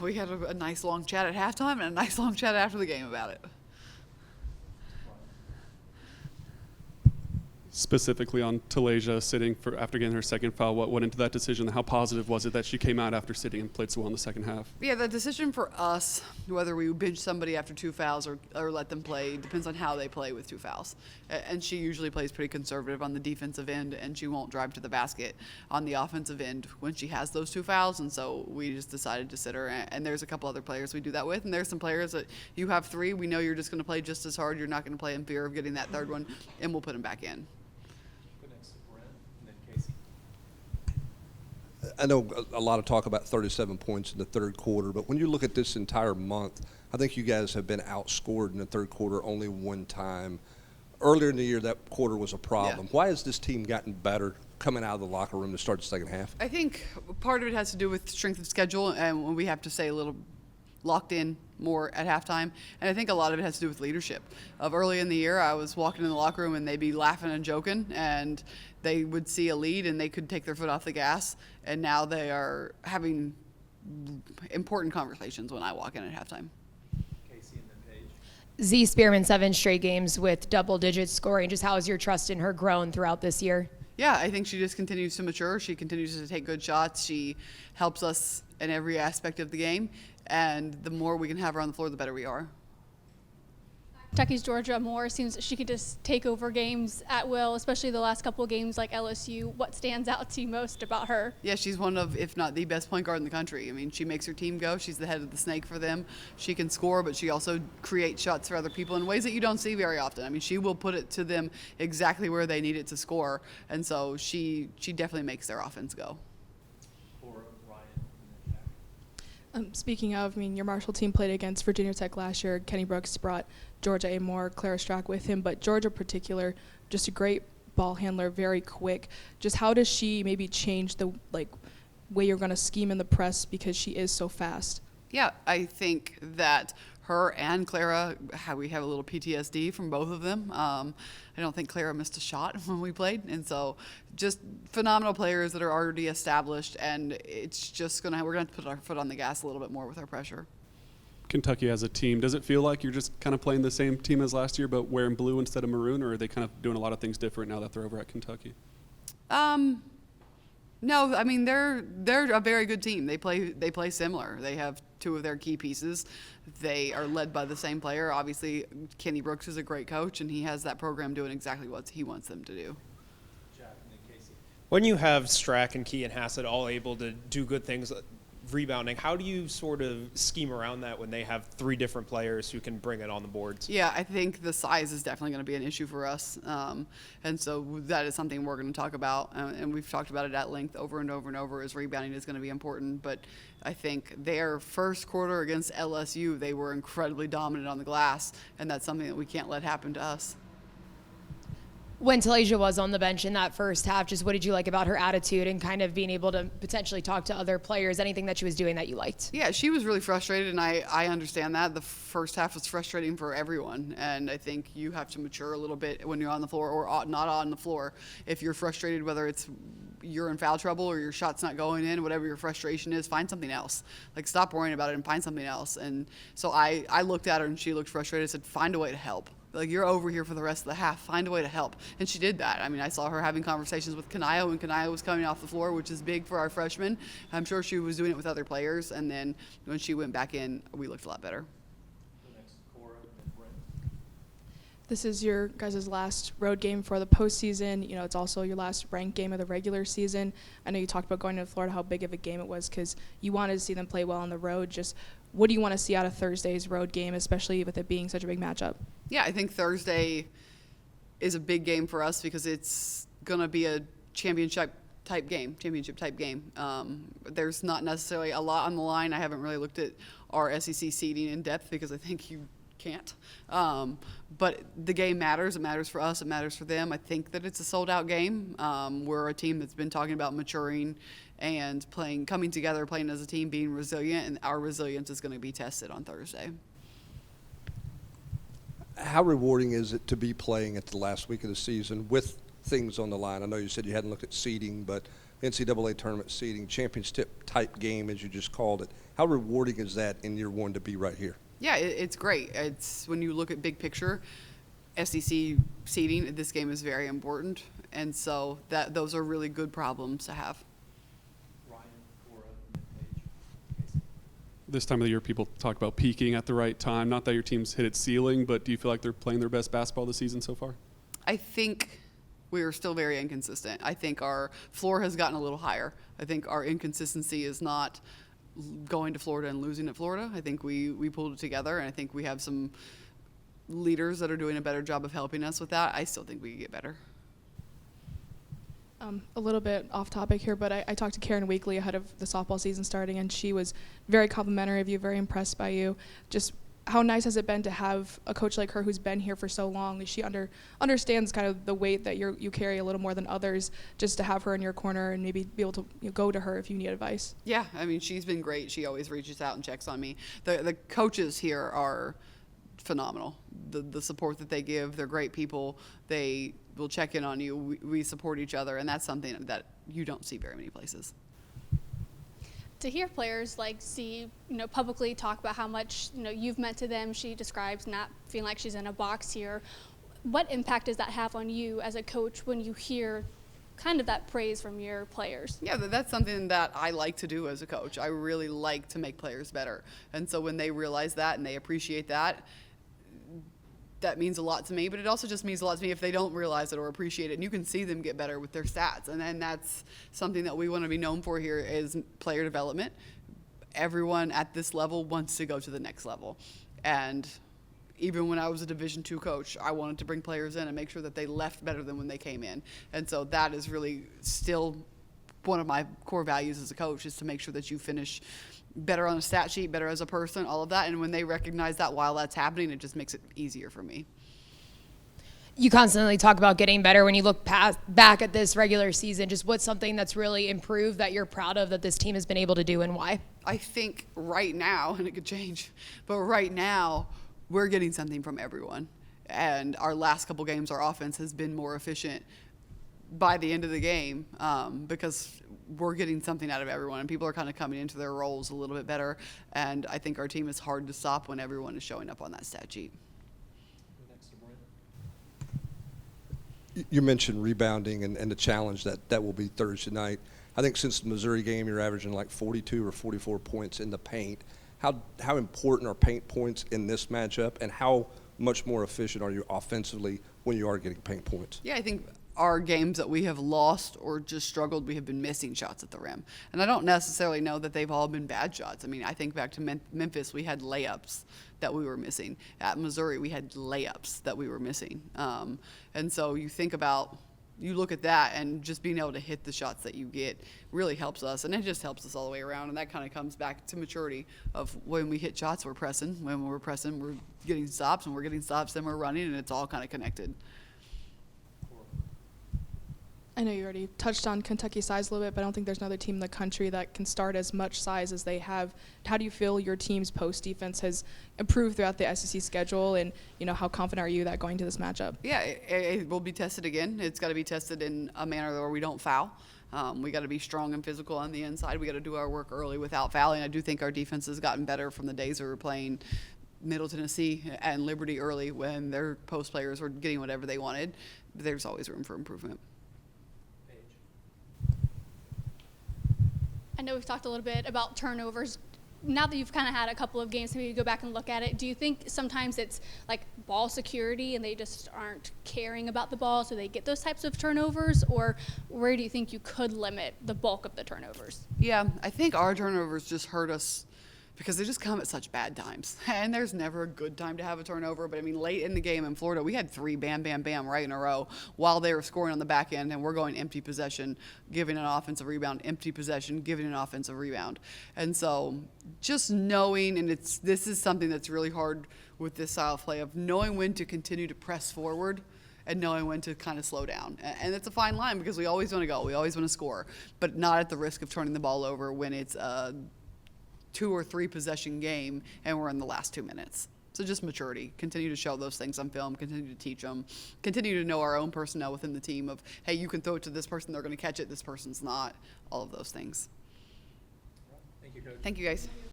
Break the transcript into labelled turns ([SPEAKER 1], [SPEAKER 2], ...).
[SPEAKER 1] we had a nice long chat at halftime and a nice long chat after the game about it.
[SPEAKER 2] Specifically on Talasia sitting for after getting her second foul, what went into that decision? How positive was it that she came out after sitting and played so well in the second half?
[SPEAKER 1] Yeah, the decision for us, whether we bench somebody after 2 fouls or let them play, depends on how they play with 2 fouls. And she usually plays pretty conservative on the defensive end, and she won't drive to the basket on the offensive end when she has those 2 fouls. And so we just decided to sit her. And there's a couple other players we do that with. And there's some players that you have 3, we know you're just going to play just as hard. You're not going to play in fear of getting that 3rd one, and we'll put them back in.
[SPEAKER 3] I know a lot of talk about 37 points in the 3rd quarter, but when you look at this entire month, I think you guys have been outscored in the 3rd quarter only 1 time. Earlier in the year, that quarter was a problem.
[SPEAKER 1] Yeah.
[SPEAKER 3] Why has this team gotten better coming out of the locker room to start the second half?
[SPEAKER 1] I think part of it has to do with strength of schedule, and when we have to stay a little locked in more at halftime. And I think a lot of it has to do with leadership. Early in the year, I was walking in the locker room and they'd be laughing and joking, and they would see a lead and they could take their foot off the gas. And now they are having important conversations when I walk in at halftime.
[SPEAKER 4] Casey and then Paige.
[SPEAKER 5] Z Spearman, 7 straight games with double-digit scoring. Just how has your trust in her grown throughout this year?
[SPEAKER 1] Yeah, I think she just continues to mature. She continues to take good shots. She helps us in every aspect of the game. And the more we can have her on the floor, the better we are.
[SPEAKER 6] Kentucky's Georgia Moore seems she could just take over games at will, especially the last couple of games like LSU. What stands out to you most about her?
[SPEAKER 1] Yeah, she's one of, if not the best point guard in the country. I mean, she makes her team go. She's the head of the snake for them. She can score, but she also creates shots for other people in ways that you don't see very often. I mean, she will put it to them exactly where they need it to score. And so she definitely makes their offense go.
[SPEAKER 7] Speaking of, your Marshall team played against Virginia Tech last year. Kenny Brooks brought Georgia A. Moore, Clara Strack with him, but Georgia in particular, just a great ball handler, very quick. Just how does she maybe change the way you're going to scheme in the press because she is so fast?
[SPEAKER 1] Yeah, I think that her and Clara, we have a little PTSD from both of them. I don't think Clara missed a shot when we played, and so just phenomenal players that are already established, and it's just we're gonna have to put our foot on the gas a little bit more with our pressure.
[SPEAKER 2] Kentucky as a team, does it feel like you're just kind of playing the same team as last year but wearing blue instead of maroon, or are they kind of doing a lot of things different now that they're over at Kentucky?
[SPEAKER 1] No, I mean they're a very good team. They play similar. They have 2 of their key pieces. They are led by the same player. Obviously, Kenny Brooks is a great coach, and he has that program doing exactly what he wants them to do.
[SPEAKER 4] Jack and then Casey.
[SPEAKER 8] When you have Strack and Key and Hassett all able to do good things, rebounding, how do you sort of scheme around that when they have 3 different players who can bring it on the boards?
[SPEAKER 1] Yeah, I think the size is definitely going to be an issue for us. And so that is something we're going to talk about. And we've talked about it at length over and over and over, is rebounding is going to be important. But I think their first quarter against LSU, they were incredibly dominant on the glass. And that's something that we can't let happen to us.
[SPEAKER 5] When Talasia was on the bench in that first half, just what did you like about her attitude and kind of being able to potentially talk to other players? Anything that she was doing that you liked?
[SPEAKER 1] Yeah, she was really frustrated, and I understand that. The first half was frustrating for everyone, and I think you have to mature a little bit when you're on the floor or not on the floor. If you're frustrated, whether it's you're in foul trouble or your shot's not going in, whatever your frustration is, find something else. Stop worrying about it and find something else. And so I looked at her, and she looked frustrated. I said, find a way to help. You're over here for the rest of the half. Find a way to help. And she did that. I mean, I saw her having conversations with Kanaya when Kanaya was coming off the floor, which is big for our freshmen. I'm sure she was doing it with other players. And then when she went back in, we looked a lot better.
[SPEAKER 7] This is your guys' last road game for the postseason. It's also your last ranked game of the regular season. I know you talked about going to Florida, how big of a game it was because you wanted to see them play well on the road. Just what do you want to see out of Thursday's road game, especially with it being such a big matchup?
[SPEAKER 1] Yeah, I think Thursday is a big game for us because it's going to be a championship type game. There's not necessarily a lot on the line. I haven't really looked at our SEC seeding in depth because I think you can't. But the game matters. It matters for us. It matters for them. I think that it's a sold-out game. We're a team that's been talking about maturing and coming together, playing as a team, being resilient, and our resilience is going to be tested on Thursday.
[SPEAKER 3] How rewarding is it to be playing at the last week of the season with things on the line? I know you said you hadn't looked at seeding, but NCAA tournament seeding, championship type game, as you just called it. How rewarding is that in year one to be right here?
[SPEAKER 1] Yeah, it's great. It's when you look at big picture, SEC seeding, this game is very important, and so those are really good problems to have.
[SPEAKER 4] Ryan, Cora, mid-page. Casey.
[SPEAKER 2] This time of the year, people talk about peaking at the right time. Not that your team's hit its ceiling, but do you feel like they're playing their best basketball this season so far?
[SPEAKER 1] I think we are still very inconsistent. I think our floor has gotten a little higher. I think our inconsistency is not going to Florida and losing at Florida. I think we pulled it together, and I think we have some leaders that are doing a better job of helping us with that. I still think we can get better.
[SPEAKER 7] A little bit off topic here, but I talked to Karen Weekly ahead of the softball season starting, and she was very complimentary of you, very impressed by you. Just how nice has it been to have a coach like her who's been here for so long? She understands kind of the weight that you carry a little more than others, just to have her in your corner and maybe be able to go to her if you need advice.
[SPEAKER 1] Yeah, I mean, she's been great. She always reaches out and checks on me. The coaches here are phenomenal. The support that they give, they're great people. They will check in on you. We support each other, and that's something that you don't see very many places.
[SPEAKER 6] To hear players like C, publicly talk about how much, you've meant to them, she describes not feeling like she's in a box here. What impact does that have on you as a coach when you hear kind of that praise from your players?
[SPEAKER 1] Yeah, that's something that I like to do as a coach. I really like to make players better. And so when they realize that and they appreciate that, that means a lot to me, but it also just means a lot to me if they don't realize it or appreciate it. And you can see them get better with their stats. And then that's something that we want to be known for here is player development. Everyone at this level wants to go to the next level. And even when I was a Division II coach, I wanted to bring players in and make sure that they left better than when they came in. And so that is really still one of my core values as a coach, is to make sure that you finish better on a stat sheet, better as a person, all of that. And when they recognize that while that's happening, it just makes it easier for me.
[SPEAKER 5] You constantly talk about getting better. When you look back at this regular season, just what's something that's really improved that you're proud of that this team has been able to do, and why?
[SPEAKER 1] I think right now, and it could change, but right now we're getting something from everyone. And our last couple games, our offense has been more efficient by the end of the game, because we're getting something out of everyone, and people are kind of coming into their roles a little bit better. And I think our team is hard to stop when everyone is showing up on that stat sheet.
[SPEAKER 4] Next to Brent.
[SPEAKER 3] You mentioned rebounding and the challenge that will be Thursday night. I think since the Missouri game, you're averaging like 42 or 44 points in the paint. How important are paint points in this matchup, and how much more efficient are you offensively when you are getting paint points?
[SPEAKER 1] Yeah, I think our games that we have lost or just struggled, we have been missing shots at the rim. And I don't necessarily know that they've all been bad shots. I mean, I think back to Memphis, we had layups that we were missing. At Missouri, we had layups that we were missing. And so you look at that, and just being able to hit the shots that you get really helps us, and it just helps us all the way around. And that kind of comes back to maturity of when we hit shots, we're pressing. When we're pressing, we're getting stops. When we're getting stops, then we're running, and it's all kind of connected.
[SPEAKER 7] I know you already touched on Kentucky's size a little bit, but I don't think there's another team in the country that can start as much size as they have. How do you feel your team's post defense has improved throughout the SEC schedule, and how confident are you that going to this matchup?
[SPEAKER 1] Yeah, it will be tested again. It's got to be tested in a manner where we don't foul. We got to be strong and physical on the inside. We got to do our work early without fouling. I do think our defense has gotten better from the days we were playing Middle Tennessee and Liberty early, when their post players were getting whatever they wanted. There's always room for improvement.
[SPEAKER 6] I know we've talked a little bit about turnovers. Now that you've kind of had a couple of games, maybe you go back and look at it, do you think sometimes it's like ball security and they just aren't caring about the ball, so they get those types of turnovers? Or where do you think you could limit the bulk of the turnovers?
[SPEAKER 1] Yeah, I think our turnovers just hurt us because they just come at such bad times. And there's never a good time to have a turnover. But, I mean, late in the game in Florida, we had 3 bam, bam, bam right in a row while they were scoring on the back end, and we're going empty possession, giving an offensive rebound, empty possession, giving an offensive rebound. And so just knowing, and this is something that's really hard with this style of play, of knowing when to continue to press forward and knowing when to kind of slow down. And it's a fine line, because we always want to go. We always want to score, but not at the risk of turning the ball over when it's a 2 or 3 possession game and we're in the last 2 minutes. So just maturity. Continue to show those things on film. Continue to teach them. Continue to know our own personnel within the team of, hey, you can throw it to this person, they're going to catch it. This person's not. All of those things.
[SPEAKER 4] Thank you, Coach.
[SPEAKER 1] Thank you, guys.